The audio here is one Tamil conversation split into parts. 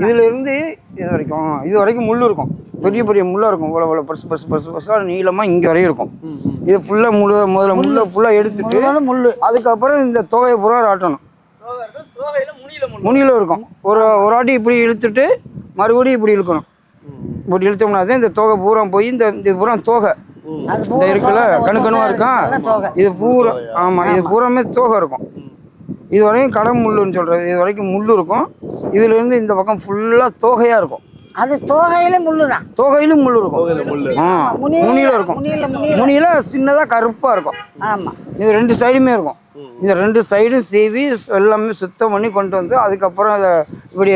இதுல இருந்து இது வரைக்கும் முள் இருக்கும். பெரிய பெரிய முள்ளா இருக்கும். இவ்வளோ பர்ஸ் பர்ஸ் பர்ஸ் பர்ஸாக நீளமாக இங்கே வரையும் இருக்கும். இது ஃபுல்லாக முதல்ல முள்ளை ஃபுல்லாக எடுத்துட்டு அதுக்கப்புறம் இந்த தொகையை பூரா ஆட்டணும். முனியில் இருக்கும். ஒரு வாட்டி இப்படி இழுத்துட்டு மறுபடியும் இப்படி இழுக்கணும். இப்படி இழுத்தோம்னா தான் இந்த தொகை பூரா போய் இந்த பூரா தொகை இந்த இருக்குல்ல கணுக்கணுவா இருக்கும். இது பூரா ஆமாம், இது பூராமே தோகை இருக்கும். இது வரைக்கும் கடை முள்ளுன்னு சொல்கிறது. இது வரைக்கும் முள் இருக்கும். இதுலேருந்து இந்த பக்கம் ஃபுல்லாக தோகையாக இருக்கும். அது தோகையிலும் முள்ளு தான். தோகையிலும் முள் இருக்கும். முனியில் இருக்கும். முனியில் சின்னதாக கருப்பாக இருக்கும். ஆமாம், இது ரெண்டு சைடுமே இருக்கும். இந்த ரெண்டு சைடும் சீவி எல்லாமே சுத்தம் பண்ணி கொண்டு வந்து அதுக்கப்புறம் அதை இப்படி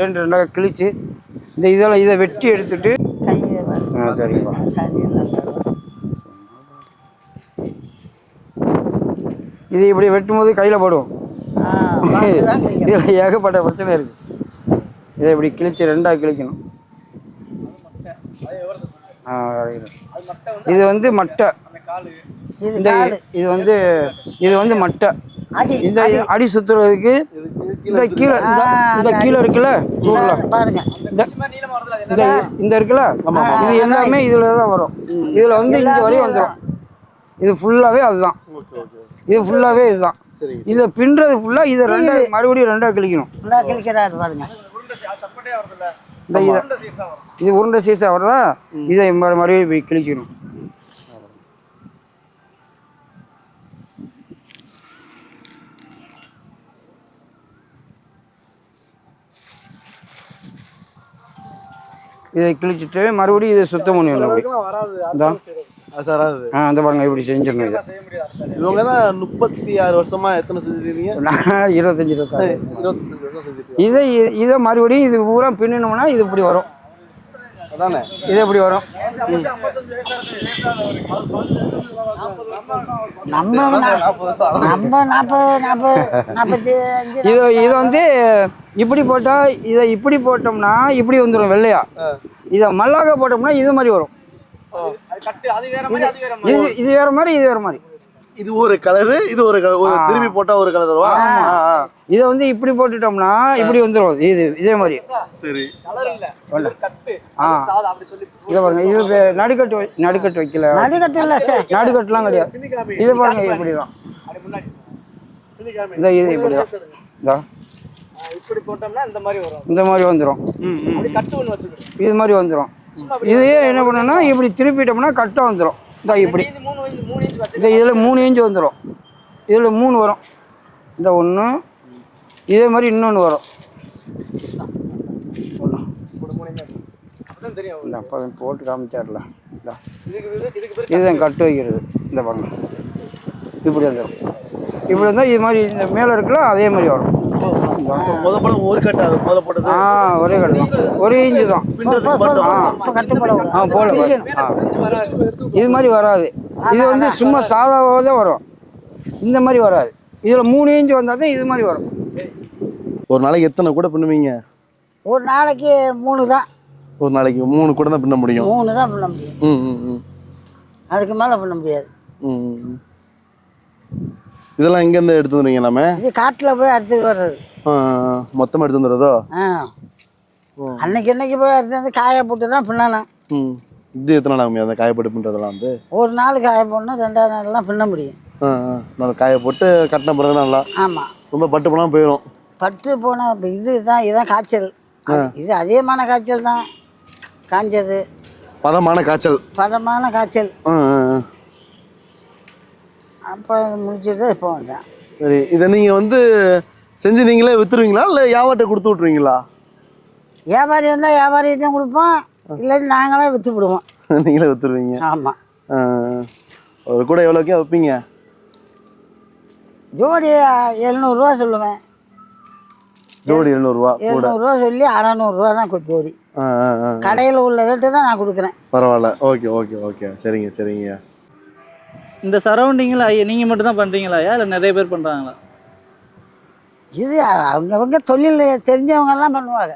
ரெண்டாக கிழிச்சு இதை வெட்டி எடுத்துட்டு சரிப்பா. இது இப்படி வெட்டும் போது கையில் படும். இதில் ஏகப்பட்ட பிரச்சனை இருக்குது. இதை இப்படி கிழிச்சு ரெண்டாக கிழிக்கணும். இது வந்து மட்டை. இது வந்து மட்டை. இந்த அடி சுத்துறதுக்கு இந்த கீழே இருக்குல்ல இந்த இருக்குல்ல இது எல்லாமே இதுல தான் வரும். இதுல வந்து இங்க வரையும் வந்துடும். இது ஃபுல்லாவே அதுதான். இது ஃபுல்லாவே இதுதான். இதை பின்றது ஃபுல்லா இதை மறுபடியும் ரெண்டா கிழிக்கணும். பாருங்க, இது உருண்டை சீசா வருதா, இதை மறுபடியும் கிழிக்கணும். இதை கிழிச்சிட்டு மறுபடியும் இதை சுத்தம் பண்ணிடணும். அந்த பாருங்க இப்படி செஞ்சிடணும். இவங்க தான் 36 வருஷமா எத்தனை செஞ்சிருக்கீங்க? நான் 25-26. இதை மறுபடியும் இது பூரா பின்னணும்னா இது இப்படி வரும். அதானே, இது எப்படி வரும்? இது வந்து இப்படி போட்டா இதை இப்படி போட்டோம்னா இப்படி வந்துடும் வெள்ளையா. இதை மல்லாக போட்டோம்னா இது மாதிரி வரும். இது வேற மாதிரி, இது வேற மாதிரி. இது ஒரு கலரு, இது ஒரு திரும்பி போட்டா ஒரு கலர் வரும். இதை வந்து இப்படி போட்டுட்டோம்னா இப்படி வந்துடும். இதே மாதிரி. சரி, இதை பாருங்க. இது நடுக்கட்டு வைக்கல. நடுக்கட்டுலாம் கிடையாது. இது பாருங்க இப்படிதான். இது இப்படிதான். இப்படி போட்டோம்னா இந்த மாதிரி வந்துடும். இது மாதிரி வந்துடும். இதையே என்ன பண்ணணும்னா இப்படி திருப்பிட்டோம்னா கரெக்டாக வந்துடும். இப்படி இதில் 3 இன்ச்சு வந்துடும். இதில் 3 வரும். இந்த ஒன்று இதே மாதிரி இன்னொன்று வரும். அப்போ போட்டு காமிச்சார்ல, இதுதான் கட்டு வைக்கிறது. இந்த பாருங்க இப்படி வந்துடும். இப்படி வந்தால் இது மாதிரி இந்த மேலே இருக்குல்ல அதே மாதிரி வரும். ஒரு கட்டு ஒரே கட்டு தான். 1 இன்ச்சு தான். போல இது மாதிரி வராது. இது வந்து சும்மா சாதாவாக தான் வரும். இந்த மாதிரி வராது. இதில் 3 இன்ச்சு வந்தால் தான் இது மாதிரி வரும். ஒரு நாளைக்கு எத்தனை கூட பின்னுவீங்க? ஒரு நாளைக்கு 3 தான். ஒரு நாளைக்கு 3 கூட தான் பின்ன முடியும். 3 தான் பின்ன முடியும். அதுக்கு மேலே பின்ன முடியாது. இதெல்லாம் எங்கேருந்து எடுத்து வந்துடுவீங்க? எல்லாமே இது காட்டில் போய் அறுத்துட்டு வர்றது. மொத்தமாக எடுத்து வந்துடுறதோ? அன்னைக்கு போய் அறுத்து வந்து காய போட்டு தான் பின்னணும். இது எத்தனை நாள் ஆகும் அந்த காய போட்டு பின்னுறதெல்லாம்? வந்து ஒரு நாள் காய போடணும், 2ஆவது நாள்லாம் பின்ன முடியும். நாள் காய போட்டு கட்டின பிறகு நல்லா. ஆமாம், ரொம்ப பட்டு போனால் போயிடும். பட்டு போனால் இதுதான் காய்ச்சல். இது அதிகமான காய்ச்சல் தான். காஞ்சது பதமான காய்ச்சல். அப்போ முடிச்சுட்டு இப்போ வந்தேன். சரி, இதை நீங்கள் வந்து செஞ்சு நீங்களே விற்றுருவீங்களா இல்லை வியாபாரத்தை கொடுத்து விட்ருவீங்களா? வியாபாரி இருந்தால் வியாபாரிகிட்டையும் கொடுப்போம், இல்லாட்டி நாங்களே விற்று விடுவோம். நீங்களே விற்றுருவீங்க? ஆமாம். ஒரு கூட எவ்வளோக்கே வைப்பீங்க? ஜோடி 700 ரூபா சொல்லுவேன். ஜோடி 700 ரூபா. 700 ரூபா சொல்லி 600 ரூபா தான் ஜோடி. கடையில் உள்ள ரேட்டு தான் நான் கொடுக்குறேன். பரவாயில்ல. ஓகே. சரிங்க. இந்த சரௌண்டிங்கில் நீங்கள் மட்டும் தான் பண்ணுறீங்களா இல்லை நிறைய பேர் பண்ணுறாங்களா? இது அவங்க தொழில் தெரிஞ்சவங்கெல்லாம் பண்ணுவாங்க.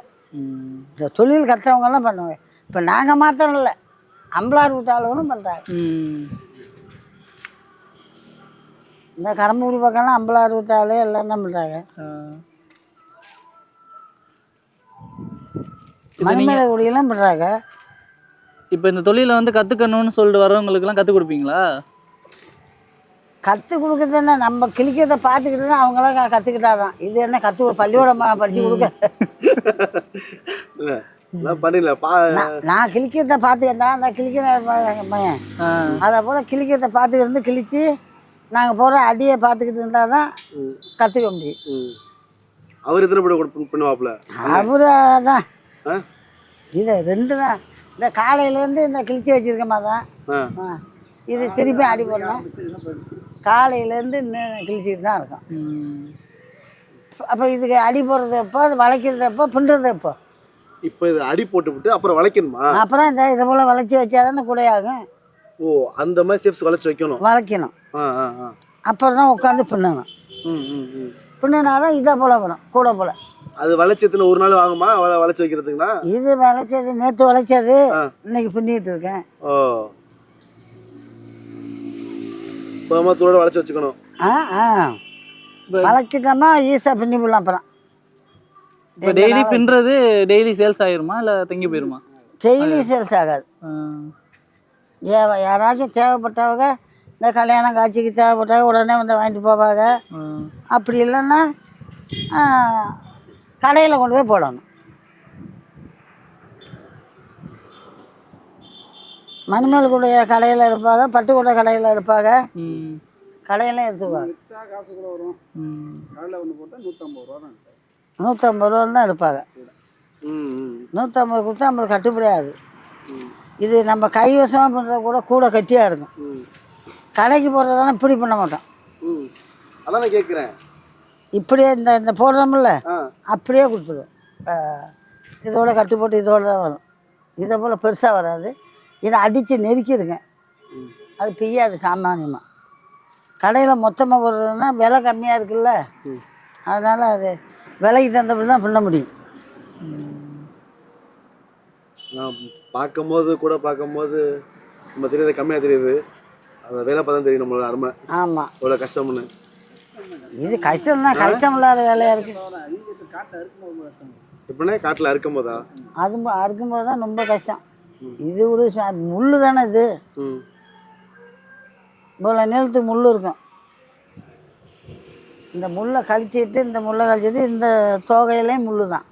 இந்த தொழில் கற்றவங்கெல்லாம் பண்ணுவாங்க. இப்போ நாங்கள் மாத்திரம் இல்லை, அம்பலார் விட்டாளவனும் பண்ணுறாங்க. இந்த கரம்பூடி பக்கம்லாம் 50-64 எல்லாம் தான் பண்ணுறாங்க. மணிமேல குடியெல்லாம் பண்ணுறாங்க. இப்போ இந்த தொழிலை வந்து கற்றுக்கணும்னு சொல்லிட்டு வரவங்களுக்குலாம் கற்றுக் கொடுப்பீங்களா? கற்றுக் கொடுக்குறதுன்னா நம்ம கிளிக்கிறத பார்த்துக்கிட்டு தான் அவங்களாம் கற்றுக்கிட்டாதான். இது என்ன பள்ளியோட படித்து கொடுக்க நான் கிளிக்கிறத பார்த்துக்கிட்டேன். அந்த கிளிக்கிற பையன் அதை போல் கிளிக்கிறத பார்த்துக்கிட்டு இருந்து கிழிச்சு நாங்கள் போகிற அடியை பார்த்துக்கிட்டு இருந்தால் தான் கற்றுக்க முடியும். அவர் எத்தனை பண்ணுவாப்புல? அவரு தான் இது 2 தான். இந்த காலையிலேருந்து இந்த கிழிச்சி வச்சிருக்கமா தான் இது திருப்பி அடி போடணும். காலையிலேருந்து இன்னும் கிழிச்சிட்டு தான் இருக்கும். அப்போ இதுக்கு அடி போடுறது எப்போ, அது வளைக்கிறது எப்போ, பின்னுறது எப்போ? இப்போ இது அடி போட்டு அப்புறம் வளைக்கணுமா? அப்புறம் இந்த இதை போல் வளைச்சி வச்சா தானே கூடையாகும். ஓ, அந்த மாதிரி ஷேப்ஸ் வளைக்கணும். அப்புறம் தான் உட்காந்து பின்னணும். பின்னுனாதான் இதை போல் வரும், கூட போல். அது வளைச்சதுன்னு ஒரு நாள் வாங்குமா வளைச்சி வைக்கிறதுக்குன்னா? இது வளைச்சது நேற்று வளைச்சது, இன்னைக்கு பின்னிட்டு இருக்கேன். ஓ, தூளோட வளைச்சி வச்சுக்கணும். வளைச்சிட்டோம்னா ஈஸியாக பின்னி போடலாம். அப்புறம் இப்போ டெய்லி பின்னுறது டெய்லி சேல்ஸ் ஆகிருமா இல்லை தங்கி போயிருமா? டெய்லி சேல்ஸ் ஆகாது. யாராச்சும் தேவைப்பட்டவங்க இந்த கல்யாணம் காட்சிக்கு தேவைப்பட்டவங்க உடனே வந்து வாங்கிட்டு போவாங்க. அப்படி இல்லைன்னா கடையில் கொண்டு போய் போடணும். மணிமேல் கூடைய கடையில் எடுப்பாங்க, பட்டுக்கூடை கடையில் எடுப்பாங்க, கடையில் எடுத்துக்குவாங்க. 150 ரூபா தான் எடுப்பாங்க. 150 கொடுத்தா நம்மளுக்கு கட்டுப்படியாது. இது நம்ம கைவசமாக பண்ணுற கூட கட்டியாக இருக்கும். கடைக்கு போடுறதால இப்படி பண்ண மாட்டோம். அதான் கேட்குறேன். இப்படியே இந்த போடுறோம்ல அப்படியே கொடுத்துருவோம். இதோட கட்டு போட்டு இதோட தான் வரும். இதை போல் பெருசாக வராது. இதை அடித்து நெருக்கிடுங்க, அது பெய்யாது சாமானியமாக. கடையில் மொத்தமாக போடுறதுன்னா விலை கம்மியாக இருக்குல்ல, அதனால் அது விலைக்கு தந்தபடி தான் பண்ண முடியும். நான் பார்க்கும்போது நம்ம தெரியாத கம்மியாக தெரியுது. அந்த வேலை பார்த்தா தெரியும் நம்மளோட அருமை. ஆமாம், இவ்வளோ கஷ்டம்னு. இது கஷ்டம்னா கஷ்டம் இல்லாத வேலையாக இருக்குது. எப்படின்னா காட்டில் அறுக்கும் போதா? அது அறுக்கும்போது தான் ரொம்ப கஷ்டம். இது ஒரு முள் தானே, இது இவ்வளோ நேரத்துக்கு முள் இருக்கும். இந்த முள்ளை கழிச்சிட்டு இந்த தோகையிலையும் முள் தான்.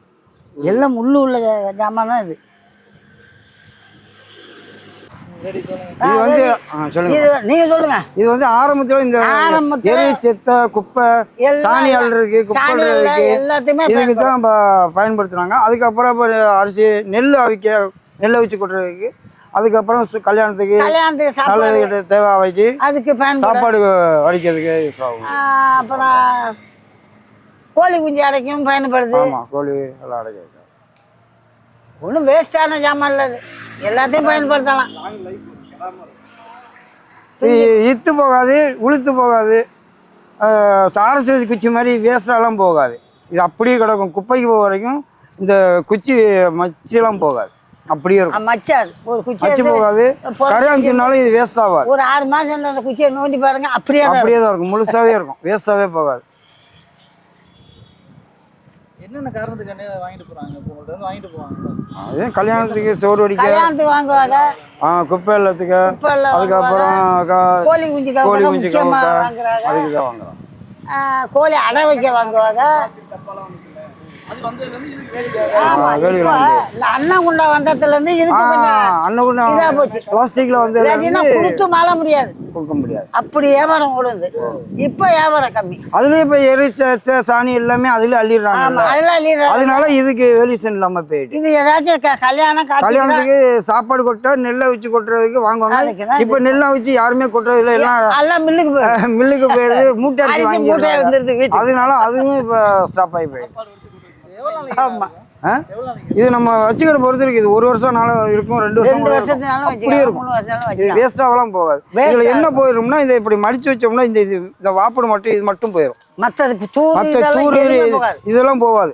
எல்லாம் முள் உள்ள ஜாமான் தான் இது. நீங்க சொல்லுங்க. இது வந்து ஆரம்பத்துல இந்த எரி செத்த குப்பை சாணியால் இருக்கு, குப்பை இருக்கு, எல்லாத்தையுமே இதுக்கு தான் பயன்படுத்துனாங்க. அதுக்கப்புறம் அரிசி நெல் அவிச்சு கொட்டுறதுக்கு, அதுக்கப்புறம் கல்யாணத்துக்கு நல்ல தேவை அவைக்கு, அதுக்கு சாப்பாடு வடிக்கிறதுக்கு யூஸ் ஆகும். அப்புறம் கோழி குஞ்சு அடைக்கும் பயன்படுது. ஆமாம், கோழி எல்லாம் அடைக்க. ஒன்றும் வேஸ்டான ஜாமான் இல்லை, அது எல்லாத்தையும் பயன்படுத்தலாம். இத்து போகாது, உளுத்து போகாது, சாரஸ்வதி குச்சி மாதிரி வேஸ்டாலாம் போகாது. இது அப்படியே கிடக்கும். குப்பைக்கு போக வரைக்கும் இந்த குச்சி மச்செல்லாம் போகாது, அப்படியே இருக்கும். மச்சாது ஒரு குச்சி போகாது. கரையாஞ்சினாலும் இது வேஸ்ட் ஆகாது. ஒரு 6 மாதம் அந்த குச்சியை நோண்டி பாருங்க, அப்படியே தான் இருக்கும், முழுசாவே இருக்கும், வேஸ்டாவே போகாது. என்னென்ன காரணத்துக்கு வாங்கிட்டு போறாங்க? வாங்கிட்டு போவாங்க. அதே கல்யாணத்துக்கு சோறு வடிக்க, கல்யாணத்துக்கு வாங்குவாங்க. குப்பை எல்லாத்துக்கு, அதுக்கப்புறம் கோழி குஞ்சுக்கு அதுக்கு தான் வாங்குறோம். கோழி அடை வைக்க வாங்குவாங்க. அன்னகுண்டா வந்ததுலேருந்து இதா போச்சு. பிளாஸ்டிக்ல வந்து கொடுத்து மாள முடியாது, கொடுக்க முடியாது. அப்படி வியாபாரம் ஓடுது. இப்போ வியாபாரம் கம்மி. அதுலயே இப்ப எரிச்ச சாணி எல்லாமே அதுல அள்ளிடுறாங்க. அதனால இதுக்கு வெளிசன் இல்லாம போயிடுது. இது ஏதாச்சும் கல்யாணத்துக்கு சாப்பாடு கொட்ட நெல்லை வச்சு கொட்டுறதுக்கு வாங்குவாங்க. இப்ப நெல்லை வச்சு யாருமே கொட்டுறது இல்லை, எல்லாம் மில்லுக்கு போயிடுது. மூட்டை வந்துருது. அதனால அதுவும் இப்ப ஸ்டாப் ஆகி போயிடுது. ஆமா, இது நம்ம வச்சுக்கிற பொறுத்து இருக்கு. இது 1 வருஷம் இருக்கும், 2 வருஷம் இருக்கும். இது வேஸ்டாவெல்லாம் போகாது. இதுல என்ன போயிரும்னா, இதை இப்படி மடிச்சு வச்சோம்னா இந்த வாப்படு மட்டும் இது மட்டும் போயிடும். மற்ற தூர் இதெல்லாம் போகாது.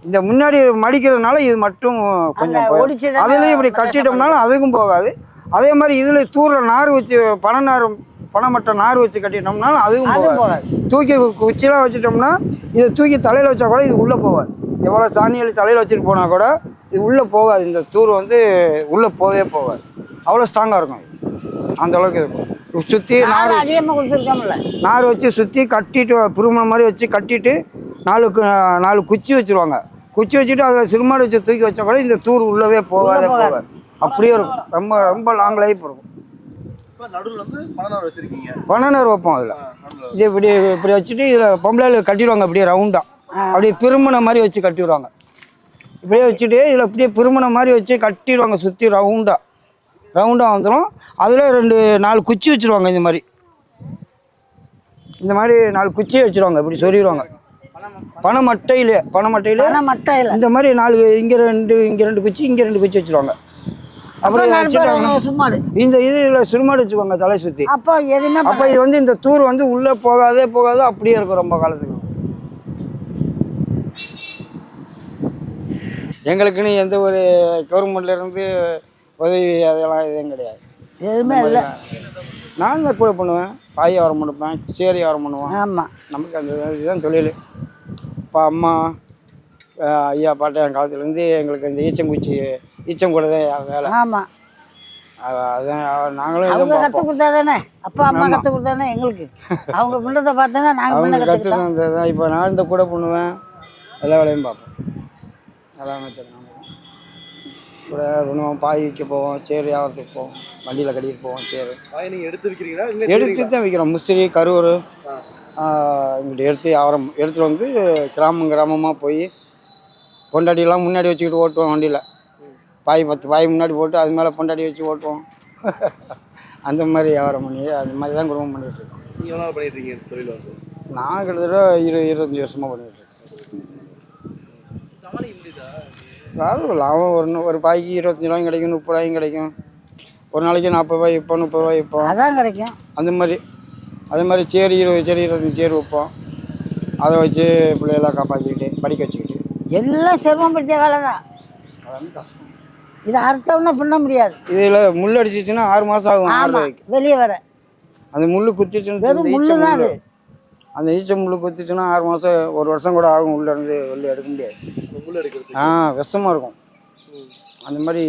இந்த முன்னாடி மடிக்கிறதுனால இது மட்டும் கொஞ்சம் போயிடும். அதுலயும் இப்படி கட்டிட்டோம்னாலும் அதுக்கும் போகாது. அதே மாதிரி இதுல தூர்ல நார் வச்சு பனை நார் பனைமட்டை நார் வச்சு கட்டிட்டோம்னா அதுவும் அது போகாது. போகாது. தூக்கி குச்சியெல்லாம் வச்சுட்டோம்னா இதை தூக்கி தலையில் வச்சா கூட இது உள்ளே போகாது. எவ்வளோ சாணியல் தலையில் வச்சுட்டு போனால் கூட இது உள்ளே போகாது. இந்த தூர் வந்து உள்ளே போகவே போகாது. அவ்வளோ ஸ்ட்ராங்காக இருக்கும். அந்த அளவுக்கு இருக்கும். சுற்றி நார் அதிகமாக கொடுத்துருக்கோம்ல, நார் வச்சு சுற்றி கட்டிட்டு புருமனை மாதிரி வச்சு கட்டிட்டு 4 குச்சி வச்சுருவாங்க. குச்சி வச்சுட்டு அதில் சிறுமாடு வச்சு தூக்கி வச்சா கூட இந்த தூர் உள்ளவே போகாதே போகாது. அப்படியே இருக்கும். ரொம்ப ரொம்ப லாங் லைஃப் இருக்கும். நடுவில் வந்து பணநார் வச்சிருக்கீங்க. பனைநார் வைப்போம் அதில். இது இப்படி வச்சுட்டு இதில் பொம்பளையில் கட்டிடுவாங்க. அப்படியே ரவுண்டாக அப்படியே திருமண மாதிரி வச்சு கட்டிடுவாங்க. இப்படியே வச்சுட்டு இதில் அப்படியே திருமண மாதிரி வச்சு கட்டிடுவாங்க. சுற்றி ரவுண்டாக வந்துடும். அதில் 4 குச்சி வச்சுருவாங்க. இந்த மாதிரி 4 குச்சியை வச்சுருவாங்க. இப்படி சொருகிடுவாங்க. பனைமட்டையில் இந்த மாதிரி 4 இங்கே 2 குச்சி இங்கே 2 குச்சி வச்சுருவாங்க. அப்புறம் சும்மாடு இந்த இதில் சுருமாடு வச்சுக்குவாங்க தலை சுற்றி. அப்போ எதுவுமே அப்போ இது வந்து இந்த தூர் வந்து உள்ளே போகாதே அப்படியே இருக்கும் ரொம்ப காலத்துக்கு. எங்களுக்குன்னு எந்த ஒரு கவர்மெண்ட்லேருந்து உதவி அதெல்லாம் எதுவும் கிடையாது. எதுவுமே இல்லை. நான் தான் கூட பண்ணுவேன். பாய் வியாபாரம் பண்ணுவேன், சேரி வியாபாரம் பண்ணுவேன். ஆமாம், நமக்கு அந்த இதுதான் தொழில். இப்போ அம்மா ஐயா பாட்டன் காலத்துலேருந்து எங்களுக்கு இந்த ஈச்சம் கூட தான் வேலை. ஆமாம், அதான் நாங்களும் அவங்க கற்றுக் கொடுத்தா தானே, அப்பா அம்மா கற்றுக் கொடுத்தானே எங்களுக்கு. அவங்க பண்ணுறதை பார்த்தோன்னா நாங்கள் பண்ண கற்றுக்கிட்டோம். கற்றுதான். இப்போ நான் இந்த கூட பண்ணுவேன், எல்லா வேலையும் பார்ப்பேன். எல்லாமே தெரியும். கூட பண்ணுவோம். பாய் விற்க போவோம், சேர் வியாபாரத்துக்கு போவோம், வண்டியில் கட்டிட்டு போவோம். சேர் நீங்கள் எடுத்து விற்கிறீங்களா? எடுத்து தான் விற்கிறோம். முஸ்திரி கரூர் இங்கிட்ட எடுத்துகிட்டு வந்து கிராமமாக போய் பொண்டாட்டியெல்லாம் முன்னாடி வச்சுக்கிட்டு ஓட்டுவோம். வண்டியில் பாய் 10 பாய் முன்னாடி போட்டு அது மேலே பொண்டாட்டி வச்சு ஓட்டுவோம். அந்த மாதிரி வியாபாரம் பண்ணி அந்த மாதிரி தான் குடும்பம் பண்ணிகிட்ருக்கோம். நீங்கள் எவ்வளோ பண்ணிட்டுருக்கீங்க தொழில் வந்து? நான் கிட்டத்தட்ட 25 வருஷமாக பண்ணிகிட்ருக்கேன். அதாவது லாபம் ஒரு பாய்க்கு 25 ரூபாயும் கிடைக்கும், 30 ரூபாயும் கிடைக்கும். ஒரு நாளைக்கு 40 ரூபாய் விற்போம், 30 ரூபாய் விற்போம். அதான் கிடைக்கும். அதே மாதிரி சேர் 20 சேர் 25 சேர் வைப்போம். அதை வச்சு பிள்ளையெல்லாம் காப்பாற்றிக்கிட்டு படிக்க வச்சுக்கிட்டு எல்லாம் சிரமம் பிடிச்ச வேலை தான். இதை அறுத்தோம்னா பின்ன முடியாது. இதில் முள் அடிச்சிச்சுன்னா 6 மாதம் ஆகும். ஆமாம், வெளியே வர அந்த முள் குத்திச்சுன்னு வெறும் முள்ளு தான் அது. அந்த ஈச்ச முள் குத்திச்சுன்னா 6 மாதம் 1 வருஷம் கூட ஆகும். உள்ளேருந்து வெளியே எடுக்க முடியாது. முள் எடுக்கிறது விஷமாக இருக்கும். அந்த மாதிரி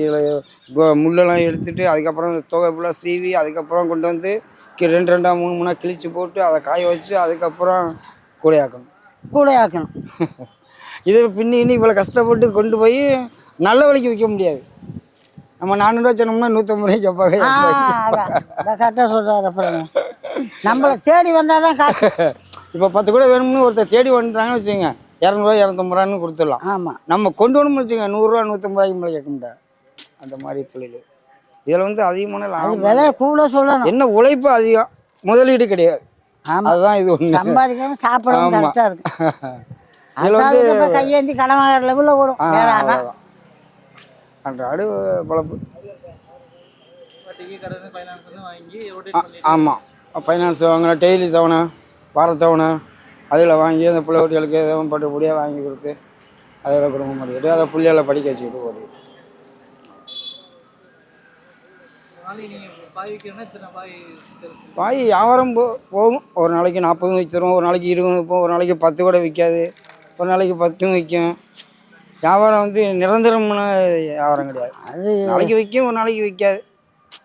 முள்ளெல்லாம் எடுத்துட்டு அதுக்கப்புறம் இந்த தொகை ஃபுல்லாக சீவி அதுக்கப்புறம் கொண்டு வந்து 2 3 கிழிச்சு போட்டு அதை காய வச்சு அதுக்கப்புறம் கூடையாக்கணும். இதை பின்னி இவ்வளோ கஷ்டப்பட்டு கொண்டு போய் நல்ல விலைக்கு விற்க முடியாது. நம்ம 400 ரூபா சொன்னோம்னா 150 ரூபாய்க்கு கேட்பாங்க. கரெக்டாக சொல்கிறாரு. அப்புறம் நம்மளை தேடி வந்தால் தான் காசு. இப்போ 10 கூட வேணும்னு ஒருத்தர் தேடி வந்துட்டாங்கன்னு வச்சுக்கோங்க, 200 250 ரூபான்னு கொடுத்துடலாம். ஆமாம், நம்ம கொண்டு வரணும்னு வச்சுக்கோங்க 100 ரூபா 150 ரூபாய்க்கு மேலே கேட்க முடியாது. அந்த மாதிரி தொழில். இதில் வந்து அதிகமான லாபம். விலை கூட சொல்லணும். என்ன உழைப்பு அதிகம், முதலீடு கிடையாது. அதுதான் இது ஒன்று. சம்பாதிக்காம சாப்பிடவும் கரெக்டாக இருக்கும். அதில் வந்து கையேந்தி கடன் வாங்குற லெவலில் ஓடும். அன்றாடு பொழப்பு. ஆமாம், ஃபைனான்ஸ் வாங்கினா டெய்லி தவணை, வாரத்தவணை அதில் வாங்கி அந்த பிள்ளை குட்டிகளுக்கு எதுவும் பட்டுப்படியாக வாங்கி கொடுத்து அதில் குடும்பம் பண்ணிக்கிட்டு அதை பிள்ளைகளை படிக்க வச்சுக்கிட்டு ஓடிக்கிட்டு. பாய் வியாபாரம் போகும். ஒரு நாளைக்கு 40 விற்கிறோம், ஒரு நாளைக்கு 20 விற்போம், ஒரு நாளைக்கு 10 கூட விற்காது, ஒரு நாளைக்கு 10 விற்கும். வியாபாரம் வந்து நிரந்தரமான வியாபாரம் கிடையாது. அது நாளைக்கு விற்கும், ஒரு நாளைக்கு விற்காது.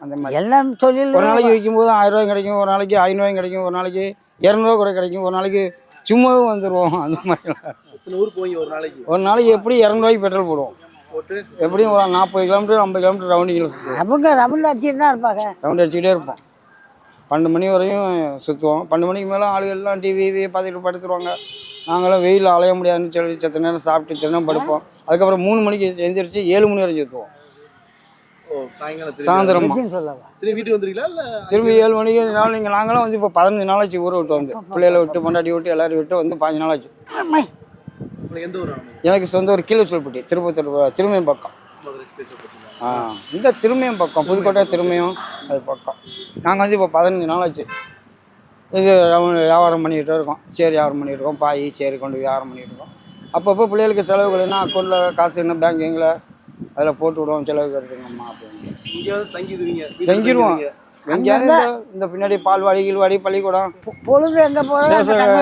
அந்த மாதிரி எல்லாம் தொழில். ஒரு நாளைக்கு விற்கும்போது 1000 ரூபாயும் கிடைக்கும், ஒரு நாளைக்கு 500 ரூபாயும் கிடைக்கும், ஒரு நாளைக்கு 200 ரூபா கூட கிடைக்கும், ஒரு நாளைக்கு சும்மாவும் வந்துடுவோம். அந்த மாதிரிலாம் ஒரு நாளைக்கு எப்படி 200 ரூபாய்க்கு பெட்ரோல் போடுவோம். எப்படியும் 40 கிலோமீட்டர் 50 கிலோமீட்டர் ரவுண்டிங்கில் சுற்றுவோம். அவங்க ரவுண்ட் அடிச்சுட்டு தான் இருப்பாங்க. ரவுண்ட் அடிச்சுக்கிட்டே இருப்போம். 12 மணி வரையும் சுற்றுவோம். 12 மணிக்கு மேலே ஆளுகள்லாம் டிவி பார்த்துட்டு படுத்துருவாங்க. நாங்களாம் வெயில் அலைய முடியாதுன்னு சொல்லி செத்த நேரம் சாப்பிட்டு தினம் படுப்போம். அதுக்கப்புறம் 3 மணிக்கு எழுந்திரிச்சு 7 மணி வரையும் சுற்றுவோம். சாயந்தரம் திரும்பி 7 மணிக்கு நாங்களாம் வந்து இப்போ 15 நாளாச்சு ஊரை விட்டு வந்து பிள்ளைகளை விட்டு பொண்டாட்டி விட்டு எல்லாரும் விட்டு வந்து 15 நாளாச்சு. எனக்கு சொந்த ஒரு கீழே சொல்பட்டி திருப்பத்தூர் திருமயம் பக்கம். இந்த திருமயம் பக்கம் புதுக்கோட்டை திருமயம் அது பக்கம். நாங்கள் வந்து இப்போ 15 நாளாச்சு இது வியாபாரம் பண்ணிகிட்டு இருக்கோம். சேரி வியாபாரம் பண்ணிகிட்டு இருக்கோம். பாய் சேரி கொண்டு வியாபாரம் பண்ணிகிட்டு இருக்கோம். அப்பப்போ பிள்ளைகளுக்கு செலவுகள் என்ன அக்கௌண்ட்டில் காசு என்ன பேங்கிங்கில் அதில் போட்டு விடுவோம். செலவுக்கு எடுத்துக்கோம்மா அப்படின்னு தங்கிடுவோம். எங்கேயாவது இந்த பின்னாடி பால்வாடி கீழ்வாடி பள்ளிக்கூடம் பொழுது எங்கே போதும்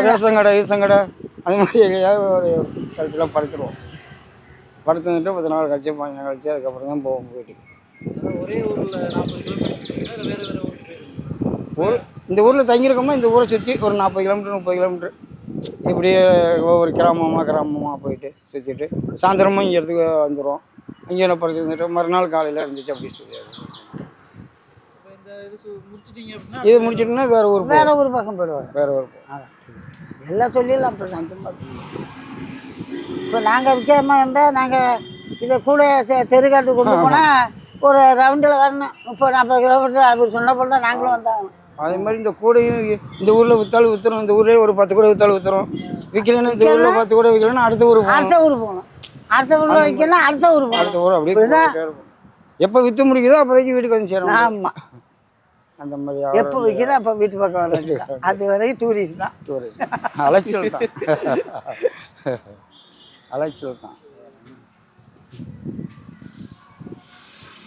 ரேஷன் கடை ஈசன் கடை அது மாதிரி எங்கேயாவது ஒரு கழுத்தில் படுத்துருவோம். படுத்து வந்துட்டு 10 நாள் கழிச்சு 15 நாள் கழிச்சு அதுக்கப்புறம் தான் போவோம் வீட்டுக்கு. ஒரே ஊரில் 40 கிலோமீட்டர் வேறு வேறு ஊருக்கு போயிருக்கீங்க? ஊர் இந்த ஊரில் தங்கியிருக்கோமா இந்த ஊரை சுற்றி ஒரு 40 கிலோமீட்டர் 30 கிலோமீட்டர் இப்படியே ஒவ்வொரு கிராமமாக போயிட்டு சுற்றிட்டு சாயந்தரமும் இங்கே இடத்துக்கு வந்துடுவோம். இங்கே படுத்து வந்துட்டு மறுநாள் காலையில் இருந்துச்சு அப்படி சொல்லியாது. இது முடிச்சிட்டோம்னா வேறு ஊர் பக்கம் போயிடுவாங்க. வேறு ஊர் எல்லா தொழிலும் அப்படி தான். இப்போ நாங்கள் விற்காம இருந்தால் நாங்கள் இதை கூட தெருக்காட்டு கொண்டு போனால் ஒரு ரவுண்டில் வரணும் 30-40 கிலோமீட்டர் அப்படி சொன்ன போல் தான் நாங்களும் வந்தாங்க. அதே மாதிரி இந்த கூடையும் இந்த ஊரில் விற்றாலும் விற்றுறோம். இந்த ஊரே ஒரு 10 கூட விற்றாலும் விற்றுறோம். விற்கலன்னா இந்த ஊரில் 10 கூட விற்கலன்னா அடுத்த ஊர் போகணும். அடுத்த ஊரில் விற்கலாம் அடுத்த ஊர் போகணும். அடுத்த ஊர் அப்படியே தான். எப்போ விற்று முடிக்குதோ அப்போதைக்கு வீட்டுக்கு வந்து சேரும். ஆமாம், அந்த மாதிரி எப்போ விற்கிறதோ அப்போ வீட்டு பக்கம் வர அது வரைக்கும் டூரிஸ்ட் தான். அலைச்சல் தான். அலைச்சல் தான்.